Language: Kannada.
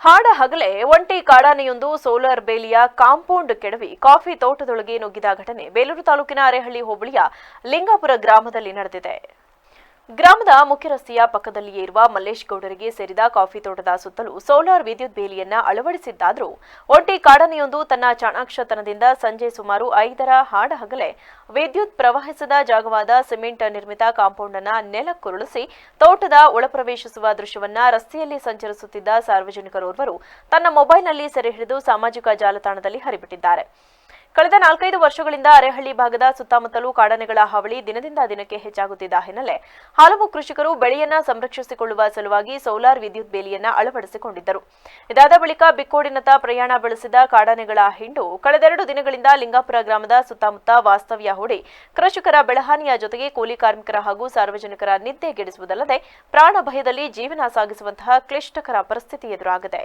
ಹಾಡ ಹಗಲೇ ಒಂಟಿ ಕಾಡಾನೆಯೊಂದು ಸೋಲಾರ್ ಬೇಲಿಯ ಕಾಂಪೌಂಡ್ ಕೆಡವಿ ಕಾಫಿ ತೋಟದೊಳಗೆ ನುಗ್ಗಿದ ಘಟನೆ ಬೇಲೂರು ತಾಲೂಕಿನ ಅರೇಹಳ್ಳಿ ಹೋಬಳಿಯ ಲಿಂಗಾಪುರ ಗ್ರಾಮದಲ್ಲಿ ನಡೆದಿದೆ. ಗ್ರಾಮದ ಮುಖ್ಯ ರಸ್ತೆಯ ಪಕ್ಕದಲ್ಲಿಯೇ ಇರುವ ಮಲ್ಲೇಶ್ ಗೌಡರಿಗೆ ಸೇರಿದ ಕಾಫಿ ತೋಟದ ಸುತ್ತಲೂ ಸೋಲಾರ್ ವಿದ್ಯುತ್ ಬೇಲಿಯನ್ನ ಅಳವಡಿಸಿದ್ದಾದರೂ ಒಂಟಿ ಕಾಡಾನೆಯೊಂದು ತನ್ನ ಚಾಣಾಕ್ಷತನದಿಂದ ಸಂಜೆ ಸುಮಾರು 5ರ ಹಾಡಹಗಲೇ ವಿದ್ಯುತ್ ಪ್ರವಹಿಸದ ಜಾಗವಾದ ಸಿಮೆಂಟ್ ನಿರ್ಮಿತ ಕಾಂಪೌಂಡ್ ಅನ್ನು ನೆಲಕ್ಕುರುಳಿಸಿ ತೋಟದ ಒಳಪ್ರವೇಶಿಸುವ ದೃಶ್ಯವನ್ನ ರಸ್ತೆಯಲ್ಲಿ ಸಂಚರಿಸುತ್ತಿದ್ದ ಸಾರ್ವಜನಿಕರೋರ್ವರು ತನ್ನ ಮೊಬೈಲ್ನಲ್ಲಿ ಸೆರೆ ಹಿಡಿದು ಸಾಮಾಜಿಕ ಜಾಲತಾಣದಲ್ಲಿ ಹರಿಬಿಟ್ಟಿದ್ದಾರೆ. ಕಳೆದ 4-5 ವರ್ಷಗಳಿಂದ ಅರೇಹಳ್ಳಿ ಭಾಗದ ಸುತ್ತಮುತ್ತಲೂ ಕಾಡಾನೆಗಳ ಹಾವಳಿ ದಿನದಿಂದ ದಿನಕ್ಕೆ ಹೆಚ್ಚಾಗುತ್ತಿದ್ದ ಹಿನ್ನೆಲೆ ಹಲವು ಕೃಷಿಕರು ಬೆಳೆಯನ್ನ ಸಂರಕ್ಷಿಸಿಕೊಳ್ಳುವ ಸಲುವಾಗಿ ಸೋಲಾರ್ ವಿದ್ಯುತ್ ಬೇಲಿಯನ್ನ ಅಳವಡಿಸಿಕೊಂಡಿದ್ದರು. ಇದಾದ ಬಳಿಕ ಬಿಕ್ಕೋಡಿನತ್ತ ಪ್ರಯಾಣ ಬೆಳೆಸಿದ ಕಾಡಾನೆಗಳ ಹಿಂಡು ಕಳೆದ 2 ದಿನಗಳಿಂದ ಲಿಂಗಾಪುರ ಗ್ರಾಮದ ಸುತ್ತಮುತ್ತ ವಾಸ್ತವ್ಯ ಹೂಡಿ ಕೃಷಿಕರ ಬೆಳಹಾನಿಯ ಜೊತೆಗೆ ಕೂಲಿ ಕಾರ್ಮಿಕರ ಹಾಗೂ ಸಾರ್ವಜನಿಕರ ನಿದ್ದೆಗೆಡಿಸುವುದಲ್ಲದೆ ಪ್ರಾಣ ಭಯದಲ್ಲಿ ಜೀವನ ಸಾಗಿಸುವಂತಹ ಕ್ಲಿಷ್ಟಕರ ಪರಿಸ್ಥಿತಿ ಎದುರಾಗಿದೆ.